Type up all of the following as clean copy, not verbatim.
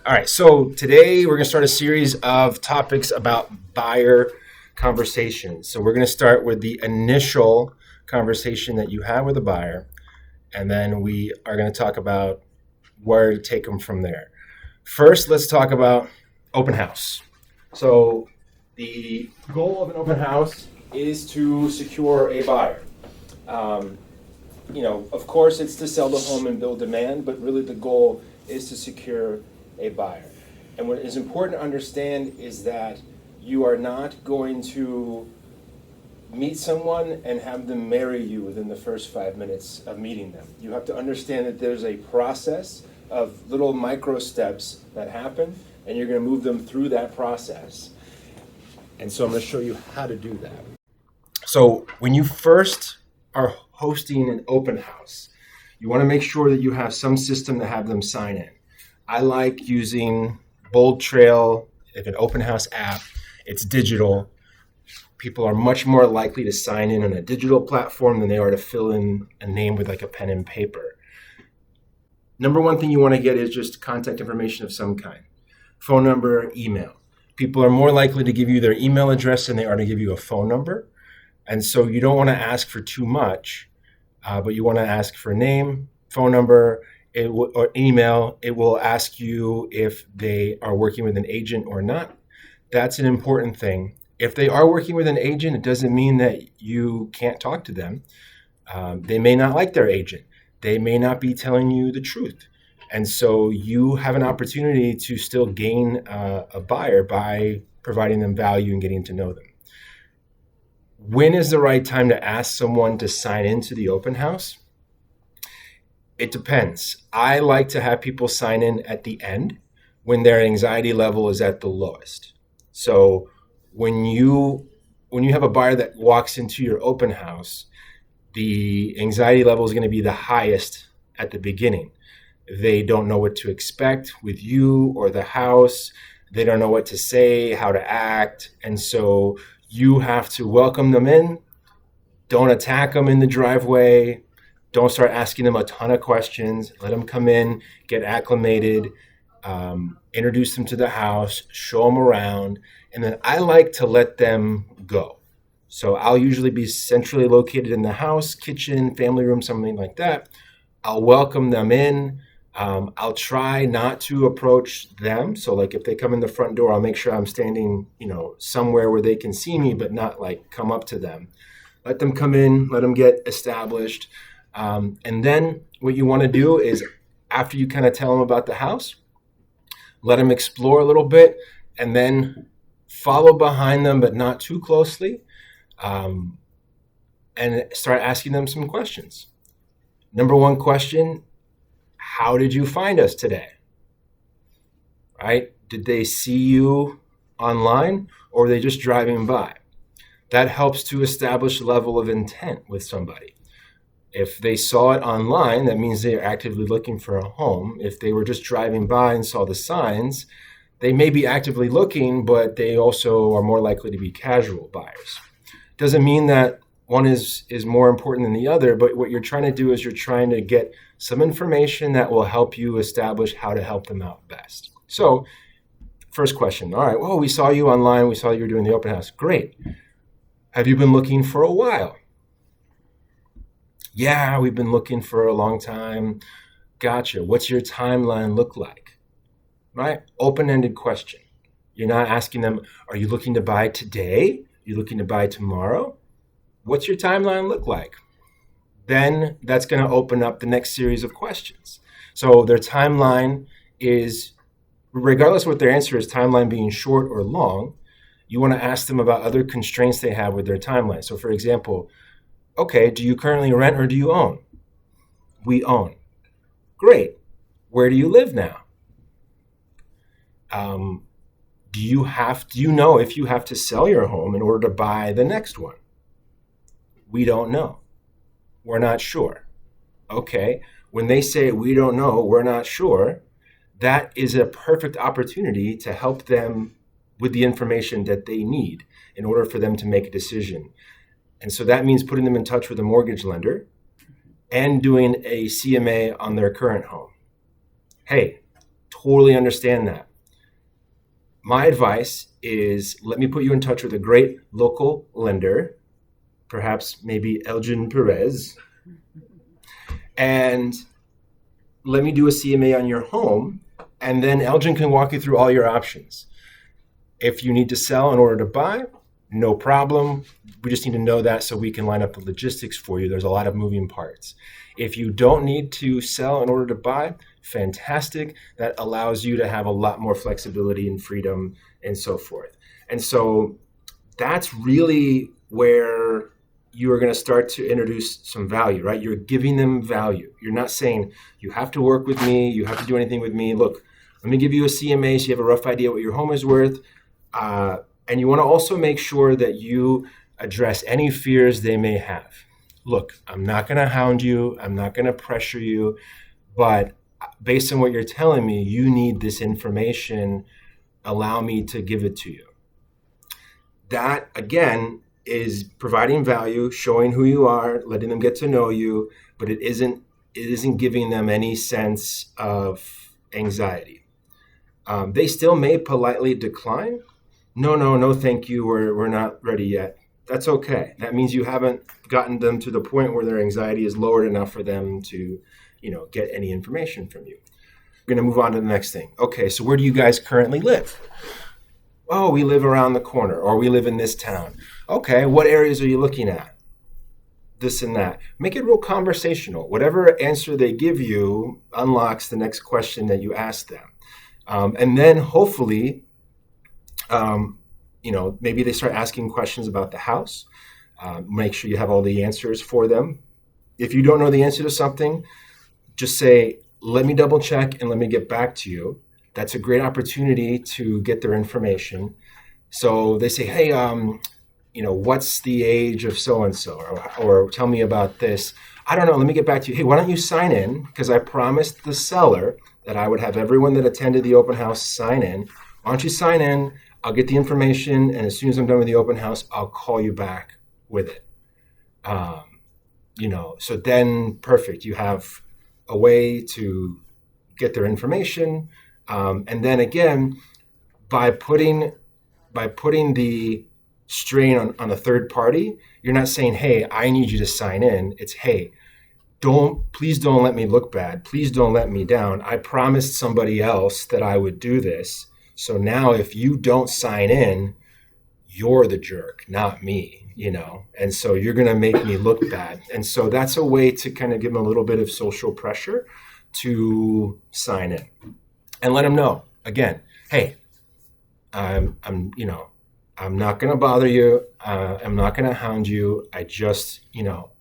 All right, so today we're going to start a series of topics about buyer conversations. So we're going to start with the initial conversation that you have with a buyer, and then we are going to talk about where to take them from there. First, let's talk about open house. So the goal of an open house is to secure a buyer. Um, of course, it's to sell the home and build demand, but really the goal is to secure a buyer. And what is important to understand is that you are not going to meet someone and have them marry you within the first 5 minutes of meeting them. You have to understand that there's a process of little micro steps that happen, and you're going to move them through that process. And so I'm going to show you how to do that. So when you first are hosting an open house, you want to make sure that you have some system to have them sign in. I like using Bold Trail, like an open house app. It's digital. People are much more likely to sign in on a digital platform than they are to fill in a name with like a pen and paper. Number one thing you want to get is just contact information of some kind. Phone number, email. People are more likely to give you their email address than they are to give you a phone number. And so you don't want to ask for too much, but you want to ask for name, phone number, or email. It will ask you if they are working with an agent or not. That's an important thing. If they are working with an agent, it doesn't mean that you can't talk to them. They may not like their agent. They may not be telling you the truth. And so you have an opportunity to still gain a buyer by providing them value and getting to know them. When is the right time to ask someone to sign into the open house? It depends. I like to have people sign in at the end when their anxiety level is at the lowest. So when you have a buyer that walks into your open house, the anxiety level is going to be the highest at the beginning. They don't know what to expect with you or the house. They don't know what to say, how to act. And so you have to welcome them in. Don't attack them in the driveway. Don't start asking them a ton of questions. Let them come in, get acclimated, introduce them to the house, show them around. And then I like to let them go. So I'll usually be centrally located in the house, kitchen, family room, something like that. I'll welcome them in. I'll try not to approach them. So like if they come in the front door, I'll make sure I'm standing, somewhere where they can see me, but not like come up to them. Let them come in, let them get established. And then what you want to do is after you kind of tell them about the house, let them explore a little bit and then follow behind them, but not too closely. And start asking them some questions. Number one question, how did you find us today? Right? Did they see you online or were they just driving by? That helps to establish a level of intent with somebody. If they saw it online, that means they are actively looking for a home. If they were just driving by and saw the signs, they may be actively looking, but they also are more likely to be casual buyers. Doesn't mean that one is more important than the other, but what you're trying to do is you're trying to get some information that will help you establish how to help them out best. So, first question. All right, well, we saw you online. We saw you were doing the open house. Great. Have you been looking for a while? Yeah, we've been looking for a long time. Gotcha. What's your timeline look like? Right? Open-ended question. You're not asking them, are you looking to buy today? Are you looking to buy tomorrow? What's your timeline look like? Then that's going to open up the next series of questions. So their timeline is, regardless of what their answer is, timeline being short or long, you want to ask them about other constraints they have with their timeline. So for example, okay, do you currently rent or do you own? We own. Great. Where do you live now? Do you know if you have to sell your home in order to buy the next one? We don't know. We're not sure. Okay. When they say we don't know, we're not sure, that is a perfect opportunity to help them with the information that they need in order for them to make a decision. And so that means putting them in touch with a mortgage lender and doing a CMA on their current home. Hey, Totally understand that. My advice is let me put you in touch with a great local lender, perhaps maybe Elgin Perez, and let me do a CMA on your home, and then Elgin can walk you through all your options. If you need to sell in order to buy, no problem. We just need to know that so we can line up the logistics for you. There's a lot of moving parts. If you don't need to sell in order to buy, fantastic. That allows you to have a lot more flexibility and freedom and so forth. And so that's really where you are going to start to introduce some value, right? You're giving them value. You're not saying you have to work with me, you have to do anything with me. Look, let me give you a CMA so you have a rough idea what your home is worth. And you want to also make sure that you address any fears they may have. Look, I'm not going to hound you. I'm not going to pressure you. But based on what you're telling me, you need this information. Allow me to give it to you. That, again, is providing value, showing who you are, letting them get to know you, but it isn't giving them any sense of anxiety. They still may politely decline. No, thank you. We're not ready yet. That's okay. That means you haven't gotten them to the point where their anxiety is lowered enough for them to, get any information from you. We're going to move on to the next thing. Okay, so where do you guys currently live? Oh, we live around the corner, or we live in this town. Okay, what areas are you looking at? This and that. Make it real conversational. Whatever answer they give you unlocks the next question that you ask them. And then hopefully, maybe they start asking questions about the house. Make sure you have all the answers for them. If you don't know the answer to something, just say, let me double check and let me get back to you. That's a great opportunity to get their information. So they say, hey, what's the age of so-and-so? Or tell me about this. I don't know, let me get back to you. Hey, why don't you sign in? Because I promised the seller that I would have everyone that attended the open house sign in. Why don't you sign in? I'll get the information, and as soon as I'm done with the open house, I'll call you back with it. So then perfect. You have a way to get their information. And then again, by putting the strain on a third party, you're not saying, hey, I need you to sign in. It's, hey, please don't let me look bad. Please don't let me down. I promised somebody else that I would do this. So now if you don't sign in, you're the jerk, not me, and so you're going to make me look bad. And so that's a way to kind of give them a little bit of social pressure to sign in and let them know again, hey, I'm not going to bother you. I'm not going to hound you. I just,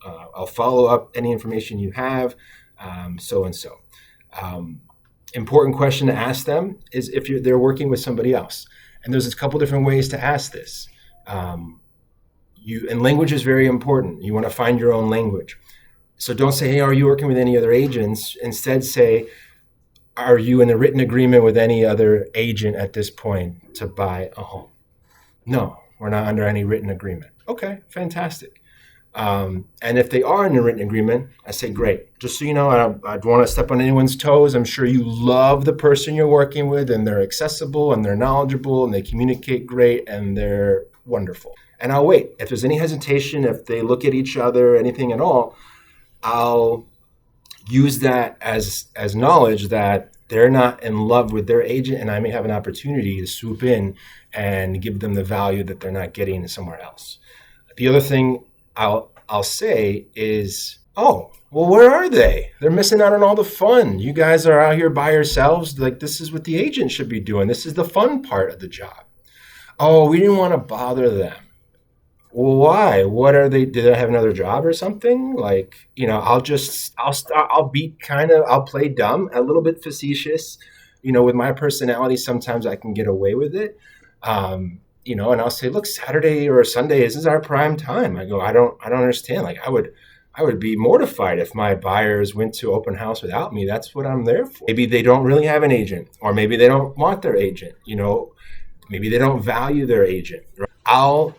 I'll follow up any information you have, so-and-so. Important question to ask them is if they're working with somebody else. And there's a couple different ways to ask this. And language is very important. You want to find your own language. So don't say, hey, are you working with any other agents? Instead say, are you in a written agreement with any other agent at this point to buy a home? No, we're not under any written agreement. Okay, fantastic. And if they are in a written agreement, I say, great. Just so you know, I don't want to step on anyone's toes. I'm sure you love the person you're working with, and they're accessible and they're knowledgeable and they communicate great and they're wonderful. And I'll wait. If there's any hesitation, if they look at each other, anything at all, I'll use that as knowledge that they're not in love with their agent, and I may have an opportunity to swoop in and give them the value that they're not getting somewhere else. The other thing I'll say is, oh, well, where are they? They're missing out on all the fun. You guys are out here by yourselves. Like, this is what the agent should be doing. This is the fun part of the job. Oh, we didn't want to bother them. Well, why? What are they? Did they have another job or something? Like, I'll play dumb, a little bit facetious, with my personality. Sometimes I can get away with it. And I'll say, look, Saturday or Sunday, this is our prime time. I go, I don't understand. Like, I would be mortified if my buyers went to open house without me. That's what I'm there for. Maybe they don't really have an agent, or maybe they don't want their agent, maybe they don't value their agent. Right? I'll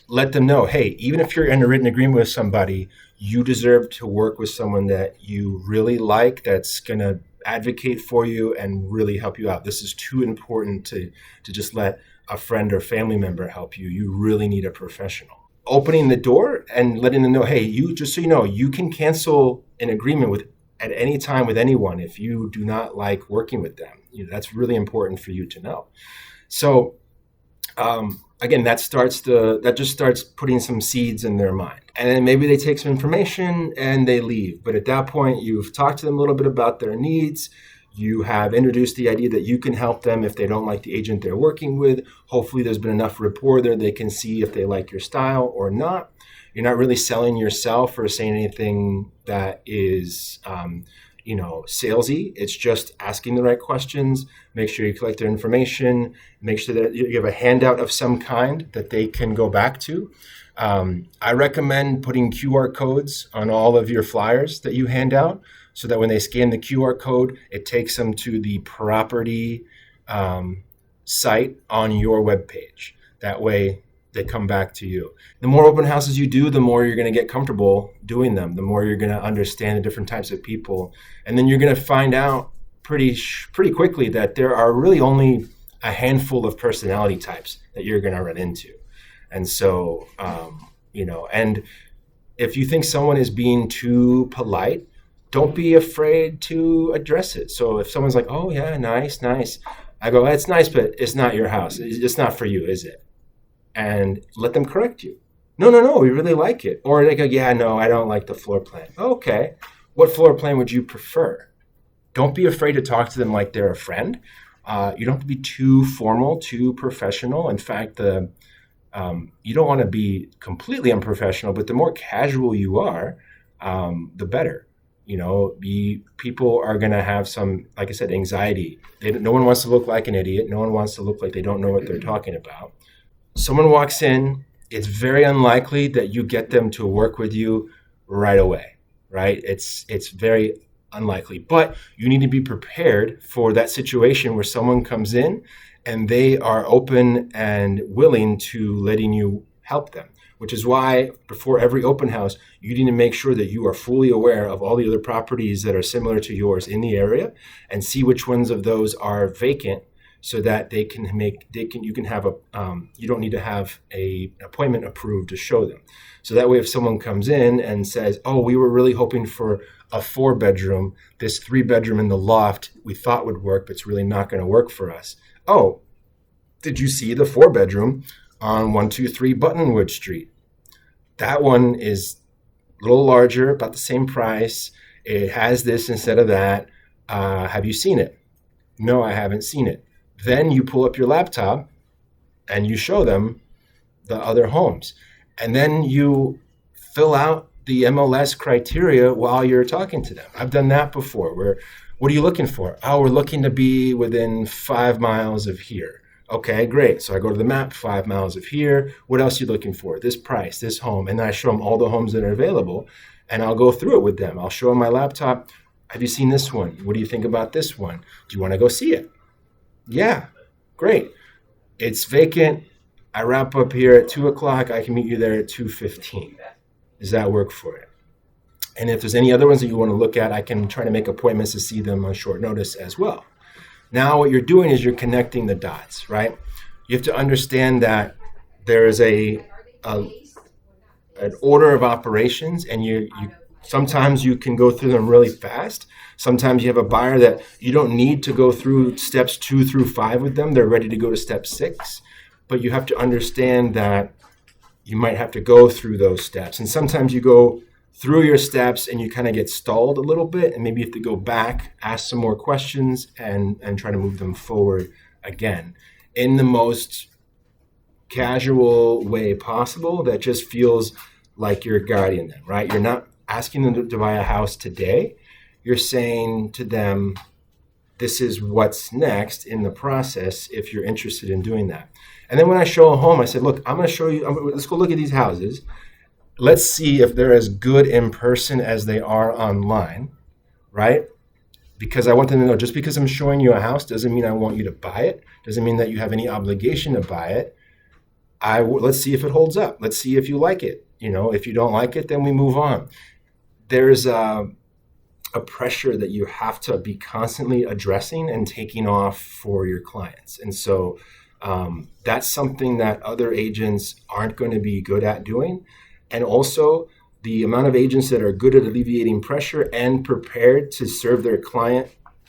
let them know, hey, even if you're in a written agreement with somebody, you deserve to work with someone that you really like, that's going to advocate for you and really help you out. This is too important to just let a friend or family member help you. You really need a professional. Opening the door and letting them know, hey, you, just so you know, you can cancel an agreement with at any time with anyone if you do not like working with them. That's really important for you to know. So again, that just starts putting some seeds in their mind. And then maybe they take some information and they leave. But at that point, you've talked to them a little bit about their needs. You have introduced the idea that you can help them if they don't like the agent they're working with. Hopefully there's been enough rapport there they can see if they like your style or not. You're not really selling yourself or saying anything that is salesy. It's just asking the right questions. Make sure you collect their information. Make sure that you have a handout of some kind that they can go back to. I recommend putting QR codes on all of your flyers that you hand out so that when they scan the QR code, it takes them to the property site on your webpage. That way, they come back to you. The more open houses you do, the more you're going to get comfortable doing them, the more you're going to understand the different types of people. And then you're going to find out pretty quickly that there are really only a handful of personality types that you're going to run into. And so, and if you think someone is being too polite, don't be afraid to address it. So if someone's like, oh yeah, nice. I go, it's nice, but it's not your house. It's not for you, is it? And let them correct you. No, we really like it. Or they go, yeah, no, I don't like the floor plan. Okay, what floor plan would you prefer? Don't be afraid to talk to them like they're a friend. You don't have to be too formal, too professional. In fact, you don't want to be completely unprofessional, but the more casual you are, the better. People are going to have some, like I said, anxiety. No one wants to look like an idiot. No one wants to look like they don't know what they're talking about. Someone walks in, it's very unlikely that you get them to work with you right away, right? It's very unlikely, but you need to be prepared for that situation where someone comes in and they are open and willing to letting you help them, which is why before every open house, you need to make sure that you are fully aware of all the other properties that are similar to yours in the area and see which ones of those are vacant, so that you don't need to have an appointment approved to show them. So that way, if someone comes in and says, oh, we were really hoping for a 4-bedroom, this 3-bedroom in the loft we thought would work, but it's really not going to work for us. Oh, did you see the 4-bedroom on 123 Buttonwood Street? That one is a little larger, about the same price. It has this instead of that. Have you seen it? No, I haven't seen it. Then you pull up your laptop and you show them the other homes. And then you fill out the MLS criteria while you're talking to them. I've done that before. What are you looking for? Oh, we're looking to be within 5 miles of here. Okay, great. So I go to the map, 5 miles of here. What else are you looking for? This price, this home. And then I show them all the homes that are available. And I'll go through it with them. I'll show them my laptop. Have you seen this one? What do you think about this one? Do you want to go see it? Yeah, great. It's vacant. I wrap up here at 2:00. I can meet you there at 2:15. Does that work for you? And if there's any other ones that you want to look at, I can try to make appointments to see them on short notice as well. Now what you're doing is you're connecting the dots, right? You have to understand that there is an order of operations, and you sometimes you can go through them really fast. Sometimes you have a buyer that you don't need to go through steps 2 through 5 with them. They're ready to go to step 6. But you have to understand that you might have to go through those steps. And sometimes you go through your steps and you kind of get stalled a little bit. And maybe you have to go back, ask some more questions, and try to move them forward again in the most casual way possible that just feels like you're guiding them, right? You're not asking them to buy a house today. You're saying to them, this is what's next in the process if you're interested in doing that. And then when I show a home, I said, look, I'm going to show you, let's go look at these houses. Let's see if they're as good in person as they are online, right? Because I want them to know, just because I'm showing you a house doesn't mean I want you to buy it. Doesn't mean that you have any obligation to buy it. Let's see if it holds up. Let's see if you like it. If you don't like it, then we move on. There's a pressure that you have to be constantly addressing and taking off for your clients. And so that's something that other agents aren't going to be good at doing. And also, the amount of agents that are good at alleviating pressure and prepared to serve their client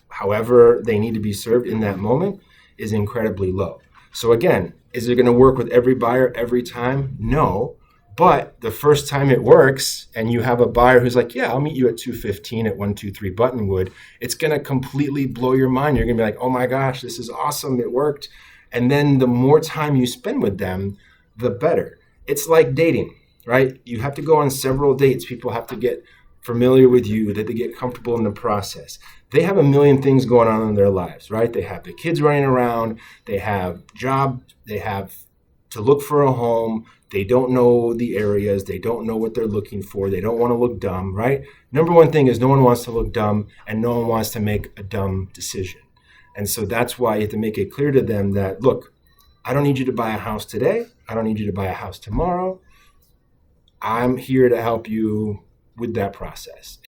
however they need to be served in that moment is incredibly low. So again, is it going to work with every buyer every time? No. But the first time it works and you have a buyer who's like, yeah, I'll meet you at 215 at 123 Buttonwood, it's going to completely blow your mind. You're going to be like, oh my gosh, this is awesome. It worked. And then the more time you spend with them, the better. It's like dating, right? You have to go on several dates. People have to get familiar with you, that they get comfortable in the process. They have a million things going on in their lives, right? They have the kids running around, they have job, they have to look for a home, they don't know the areas, they don't know what they're looking for, they don't want to look dumb, right? Number one thing is no one wants to look dumb and no one wants to make a dumb decision. And so that's why you have to make it clear to them that, look, I don't need you to buy a house today. I don't need you to buy a house tomorrow. I'm here to help you with that process.